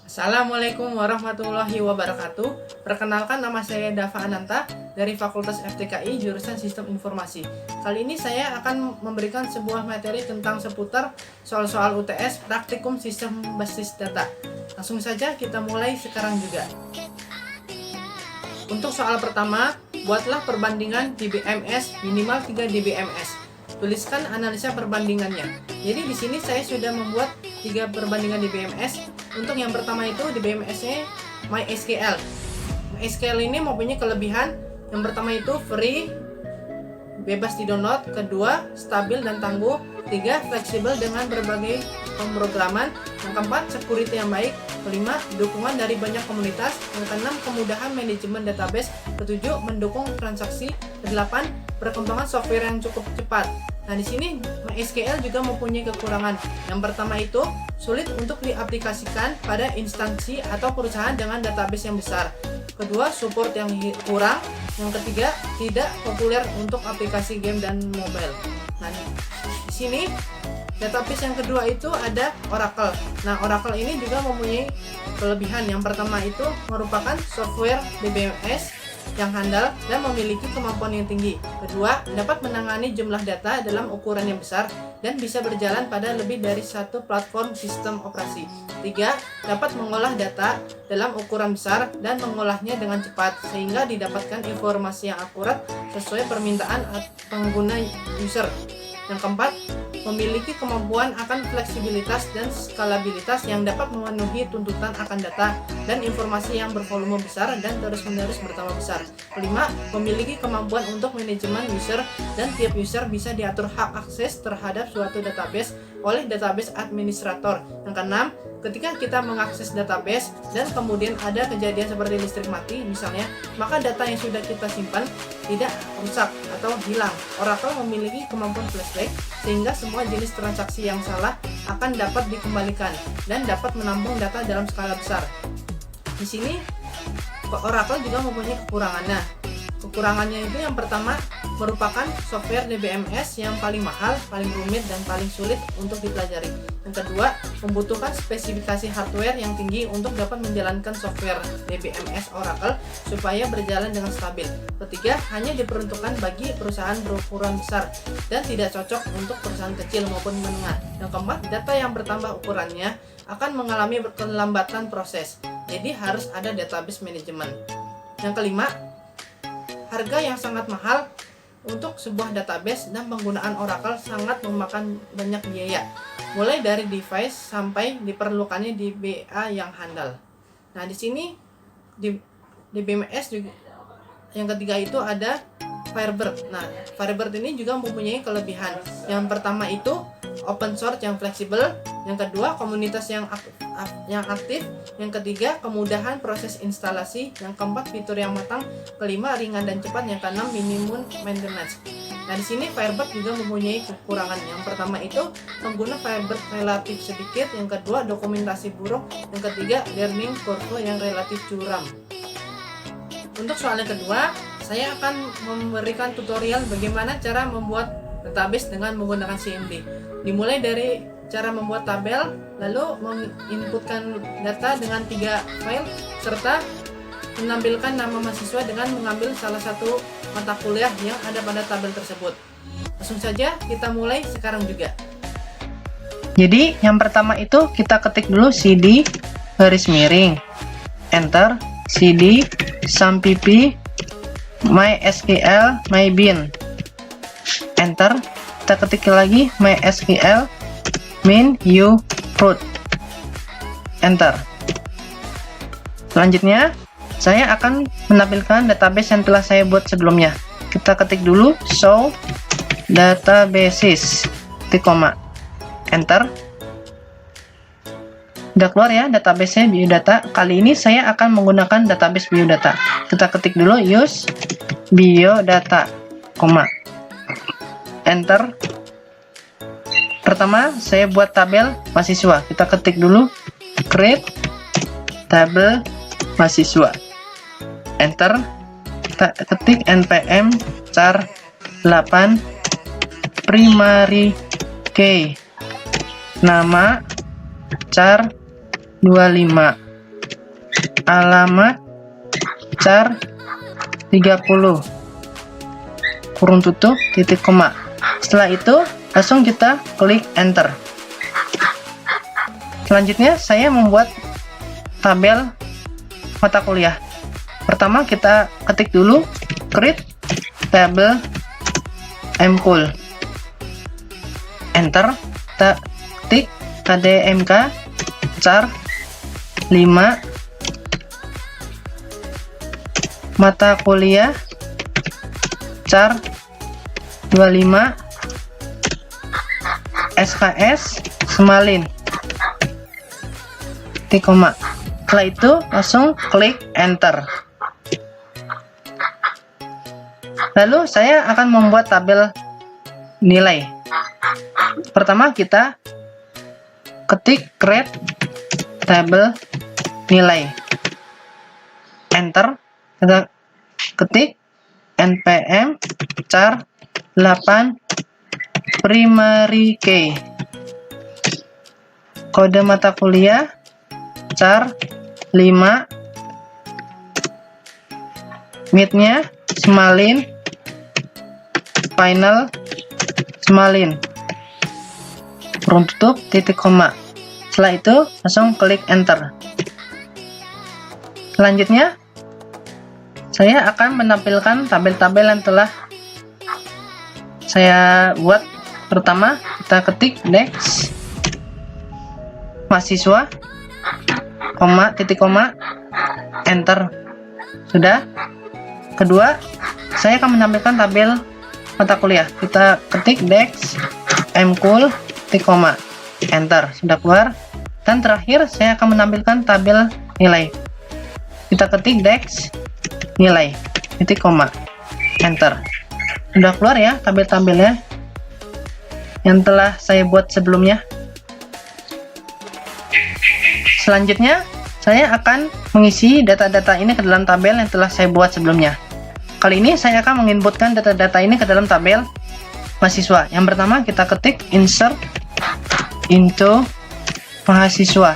Assalamualaikum warahmatullahi wabarakatuh. Perkenalkan, nama saya Dava Ananta dari Fakultas FTKI jurusan Sistem Informasi. Kali ini saya akan memberikan sebuah materi tentang seputar soal-soal UTS praktikum sistem basis data. Langsung saja kita mulai sekarang juga. Untuk soal pertama, buatlah perbandingan DBMS minimal 3 DBMS. Tuliskan analisa perbandingannya. Jadi di sini saya sudah membuat 3 perbandingan DBMS. Untuk yang pertama itu DBMS-nya MySQL. MySQL ini mempunyai kelebihan. Yang pertama itu free, bebas di-download. Kedua, stabil dan tangguh. Tiga, fleksibel dengan berbagai pemrograman. Yang keempat, security yang baik. Kelima, dukungan dari banyak komunitas. Yang keenam, kemudahan manajemen database. Ketujuh, mendukung transaksi. Kedelapan, perkembangan software yang cukup cepat. Nah, di sini MySQL juga mempunyai kekurangan. Yang pertama itu sulit untuk diaplikasikan pada instansi atau perusahaan dengan database yang besar. Kedua, support yang kurang. Yang ketiga, tidak populer untuk aplikasi game dan mobile. Nah, di sini database yang kedua itu ada Oracle. Nah, Oracle ini juga mempunyai kelebihan. Yang pertama itu merupakan software DBMS yang handal dan memiliki kemampuan yang tinggi. Kedua, dapat menangani jumlah data dalam ukuran yang besar dan bisa berjalan pada lebih dari satu platform sistem operasi. Tiga, dapat mengolah data dalam ukuran besar dan mengolahnya dengan cepat sehingga didapatkan informasi yang akurat sesuai permintaan pengguna user. Yang keempat, memiliki kemampuan akan fleksibilitas dan skalabilitas yang dapat memenuhi tuntutan akan data dan informasi yang bervolume besar dan terus-menerus bertambah besar. Kelima, memiliki kemampuan untuk manajemen user dan tiap user bisa diatur hak akses terhadap suatu database oleh database administrator. Yang keenam, ketika kita mengakses database dan kemudian ada kejadian seperti listrik mati misalnya, maka data yang sudah kita simpan tidak rusak atau hilang. Oracle memiliki kemampuan flashback sehingga semua jenis transaksi yang salah akan dapat dikembalikan dan dapat menampung data dalam skala besar. Di sini Oracle juga mempunyai kekurangannya. Kekurangannya itu yang pertama merupakan software DBMS yang paling mahal, paling rumit, dan paling sulit untuk dipelajari. Yang kedua, membutuhkan spesifikasi hardware yang tinggi untuk dapat menjalankan software DBMS Oracle supaya berjalan dengan stabil. Ketiga, hanya diperuntukkan bagi perusahaan berukuran besar dan tidak cocok untuk perusahaan kecil maupun menengah. Yang keempat, data yang bertambah ukurannya akan mengalami kelambatan proses, jadi harus ada database manajemen. Yang kelima, harga yang sangat mahal untuk sebuah database dan penggunaan Oracle sangat memakan banyak biaya, mulai dari device sampai diperlukannya DBA yang handal. Nah, di sini di DBMS juga yang ketiga itu ada Firebird. Nah, Firebird ini juga mempunyai kelebihan. Yang pertama itu open source yang fleksibel. Yang kedua, komunitas yang aktif. Yang ketiga, kemudahan proses instalasi. Yang keempat, fitur yang matang. Kelima, ringan dan cepat. Yang keenam, minimum maintenance. Nah, di sini Firebird juga mempunyai kekurangan. Yang pertama itu pengguna Firebird relatif sedikit. Yang kedua, dokumentasi buruk. Yang ketiga, learning curve yang relatif curam. Untuk soal yang kedua, saya akan memberikan tutorial bagaimana cara membuat database dengan menggunakan CMD. Dimulai dari cara membuat tabel, lalu menginputkan data dengan 3 file, serta menampilkan nama mahasiswa dengan mengambil salah satu mata kuliah yang ada pada tabel tersebut. Langsung saja kita mulai sekarang juga. Jadi yang pertama itu kita ketik dulu cd garis miring enter cd sampp MySQL mybin enter, kita ketik lagi MySQL min u root enter. Selanjutnya saya akan menampilkan database yang telah saya buat sebelumnya. Kita ketik dulu show databases titik koma enter. Udah keluar ya database-nya biodata. Kali ini saya akan menggunakan database biodata. Kita ketik dulu use biodata, koma enter. Pertama saya buat tabel mahasiswa. Kita ketik dulu create tabel mahasiswa, enter. Kita ketik npm char 8 primary key, nama char 25 alamat char 30 kurung tutup titik koma. Setelah itu langsung kita klik enter. Selanjutnya saya membuat tabel mata kuliah. Pertama kita ketik dulu create table mcool, enter. Kita ketik kdmk char 5 mata kuliah char 25 SKS Semalin titik koma. Setelah itu langsung klik enter. Lalu saya akan membuat tabel nilai. Pertama kita ketik create table nilai, enter. Kita ketik npm char 8 primary key, kode mata kuliah char 5, midnya Semalin, final Semalin, kurung tutup titik koma. Setelah itu langsung klik enter. Selanjutnya saya akan menampilkan tabel-tabel yang telah saya buat. Pertama kita ketik desk mahasiswa, koma, titik koma, enter. Sudah. Kedua, saya akan menampilkan tabel mata kuliah. Kita ketik desk mcool, titik koma, enter. Sudah keluar. Dan terakhir saya akan menampilkan tabel nilai. Kita ketik desk nilai, titik koma, enter. Sudah keluar ya tabel-tabelnya yang telah saya buat sebelumnya. Selanjutnya saya akan mengisi data-data ini ke dalam tabel yang telah saya buat sebelumnya. Kali ini saya akan menginputkan data-data ini ke dalam tabel mahasiswa. Yang pertama kita ketik insert into mahasiswa,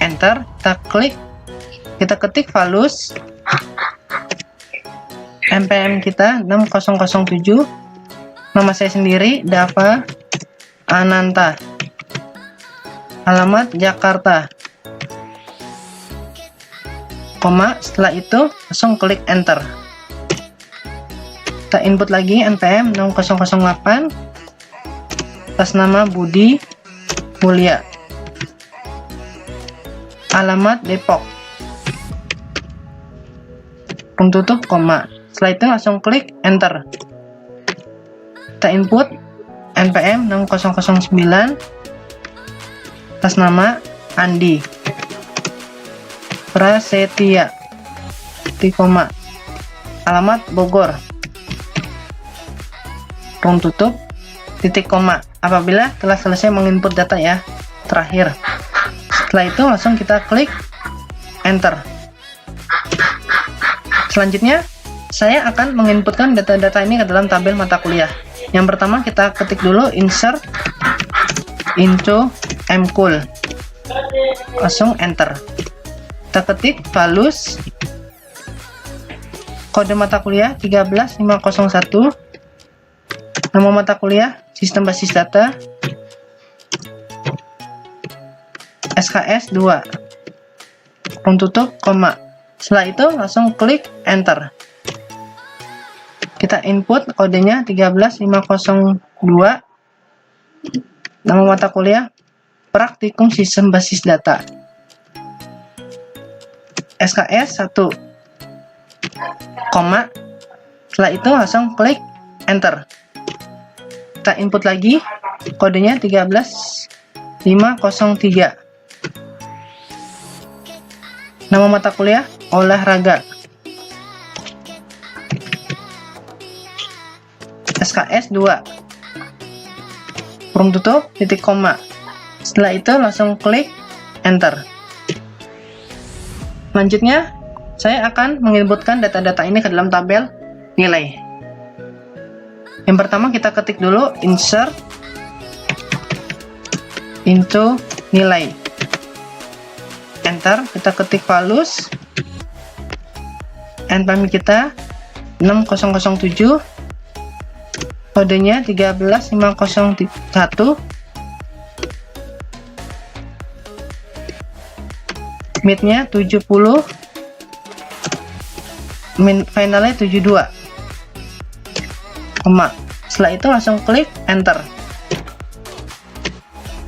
enter. Kita ketik values npm kita 6007, nama saya sendiri Dava Ananta, alamat Jakarta, koma. Setelah itu langsung klik enter. Kita input lagi npm 6008, atas nama Budi Mulia, alamat Depok, kurung tutup koma. Setelah itu langsung klik enter. Kita input npm 6009, atas nama Andi Prasetya, titik koma, alamat Bogor, kurung tutup titik koma. Apabila telah selesai menginput data ya, terakhir. Setelah itu langsung kita klik enter. Selanjutnya saya akan menginputkan data-data ini ke dalam tabel mata kuliah. Yang pertama kita ketik dulu insert into mcool, langsung enter. Kita ketik values kode mata kuliah 13501, nama mata kuliah sistem basis data SKS 2, kurung tutup koma. Setelah itu langsung klik enter. Kita input kodenya 13502, nama mata kuliah praktikum sistem basis data SKS 1, koma. Setelah itu langsung klik enter. Kita input lagi kodenya 13503, nama mata kuliah olahraga SKS 2, kurung tutup titik koma. Setelah itu langsung klik enter. Selanjutnya saya akan menginputkan data-data ini ke dalam tabel nilai. Yang pertama kita ketik dulu insert into nilai, enter, kita ketik Palus, NPM kita 6007, kodenya 13501, midnya 70, finalnya 72, setelah itu langsung klik enter.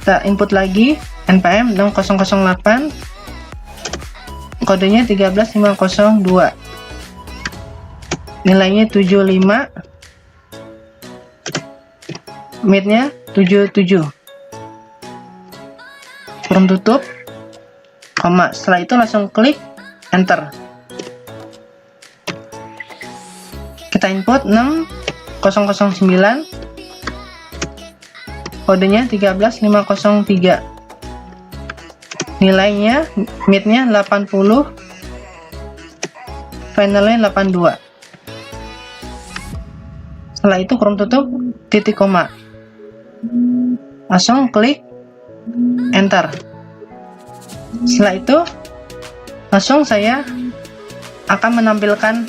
Kita input lagi NPM 6008, kodenya 13502, nilainya 75, midnya 77, kurung tutup, setelah itu langsung klik enter. Kita input 6009, kodenya 13503, nilainya midnya 80, finalnya 82. Setelah itu kurung tutup, titik koma, langsung klik enter. Setelah itu langsung saya akan menampilkan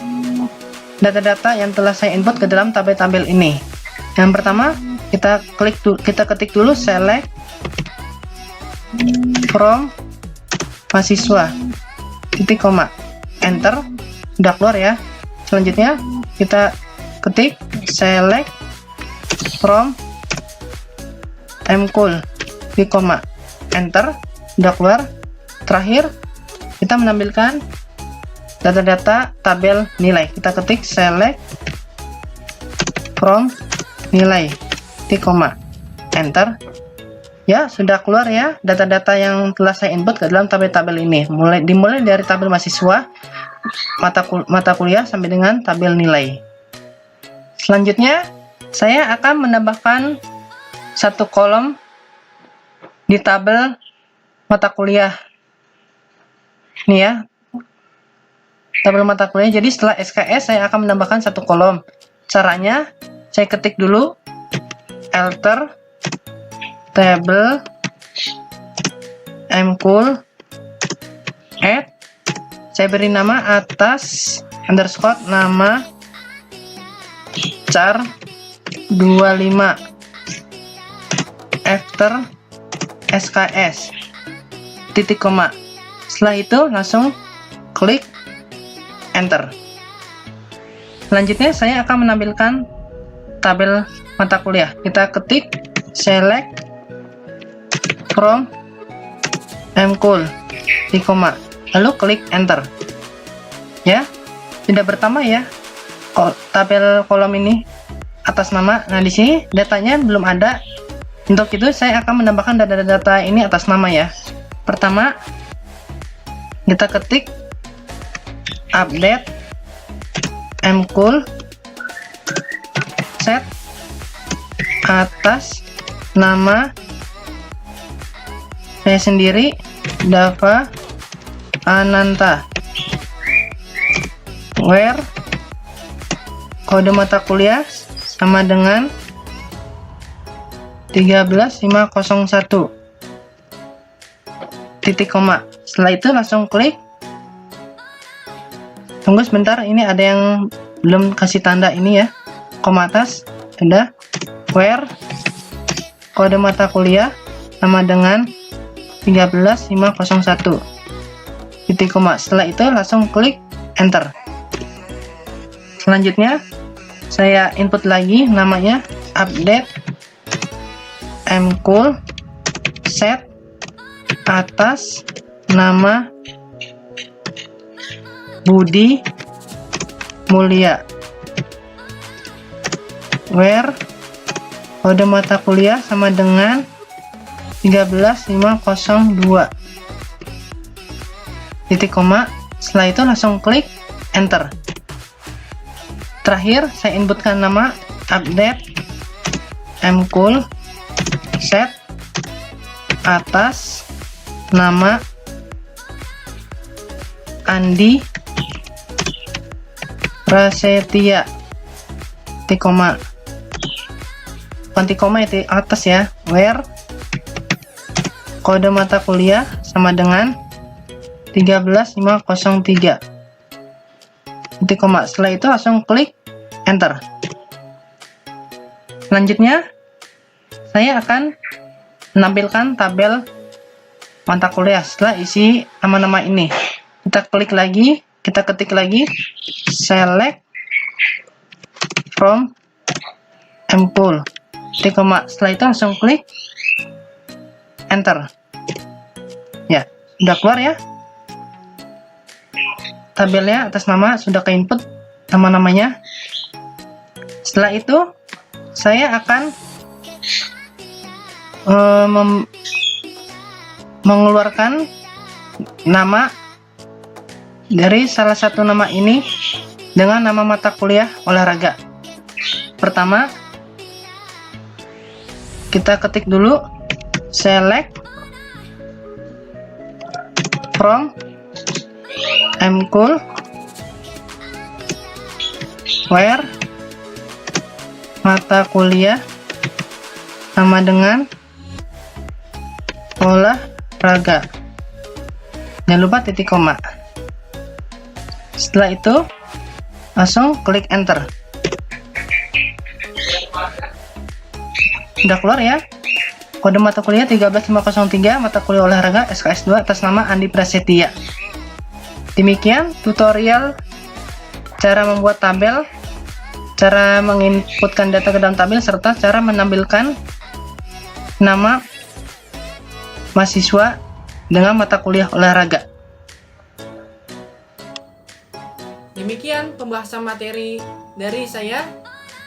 data-data yang telah saya input ke dalam tabel-tabel ini. Yang pertama, kita ketik dulu select from mahasiswa, titik koma, enter, udah keluar ya. Selanjutnya kita ketik select from mcool, titik koma, enter, udah keluar. Terakhir kita menampilkan data-data tabel nilai, kita ketik select from nilai, titik koma, enter. Ya, sudah keluar ya data-data yang telah saya input ke dalam tabel-tabel ini. Dimulai dari tabel mahasiswa, mata kuliah sampai dengan tabel nilai. Selanjutnya saya akan menambahkan satu kolom di tabel mata kuliah. Ini ya, tabel mata kuliah. Jadi setelah SKS saya akan menambahkan satu kolom. Caranya saya ketik dulu alter table mcool add, saya beri nama atas underscore nama char 25 after SKS, titik koma. Setelah itu langsung klik enter. Selanjutnya saya akan menampilkan tabel mata kuliah. Kita ketik select from mcool, titik koma, lalu klik enter. Ya, tidak bertambah ya tabel kolom ini atas nama. Nah, di sini datanya belum ada. Untuk itu saya akan menambahkan data-data ini atas nama ya. Pertama, kita ketik update mcool set atas nama saya sendiri, Dava Ananta, where kode mata kuliah sama dengan 13501, titik koma. Setelah itu langsung klik. Tunggu sebentar, ini ada yang belum kasih tanda ini ya, koma atas. Sudah, where kode mata kuliah sama dengan 13501, titik koma. Setelah itu langsung klik enter. Selanjutnya saya input lagi namanya update mcool set atas nama Budi Mulia, where kode mata kuliah sama dengan 13502, titik koma. Setelah itu langsung klik enter. Terakhir saya inputkan nama update mcool set atas nama Andi Prasetya, titik koma, titik koma itu atas ya, where kode mata kuliah sama dengan 13503. Titik koma. Setelah itu langsung klik enter. Selanjutnya saya akan menampilkan tabel mata kuliah setelah isi nama-nama ini. Kita klik lagi, kita ketik lagi, select from Mpool. Titik koma. Setelah itu langsung klik enter. Ya, sudah keluar ya. Tabelnya atas nama sudah ke input nama-namanya. Setelah itu saya akan mengeluarkan nama dari salah satu nama ini dengan nama mata kuliah olahraga. Pertama, kita ketik dulu select from Mcool where mata kuliah sama dengan olahraga. Jangan lupa titik koma. Setelah itu langsung klik enter. Sudah keluar ya. Kode mata kuliah 13503 mata kuliah olahraga SKS 2 atas nama Andi Prasetya. Demikian tutorial cara membuat tabel, cara menginputkan data ke dalam tabel, serta cara menampilkan nama mahasiswa dengan mata kuliah olahraga. Demikian pembahasan materi dari saya.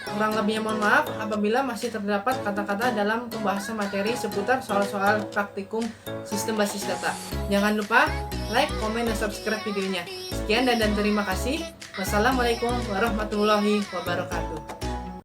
Kurang lebihnya mohon maaf apabila masih terdapat kata-kata dalam pembahasan materi seputar soal-soal praktikum sistem basis data. Jangan lupa like, komen, dan subscribe videonya. Sekian dan terima kasih. Wassalamualaikum warahmatullahi wabarakatuh.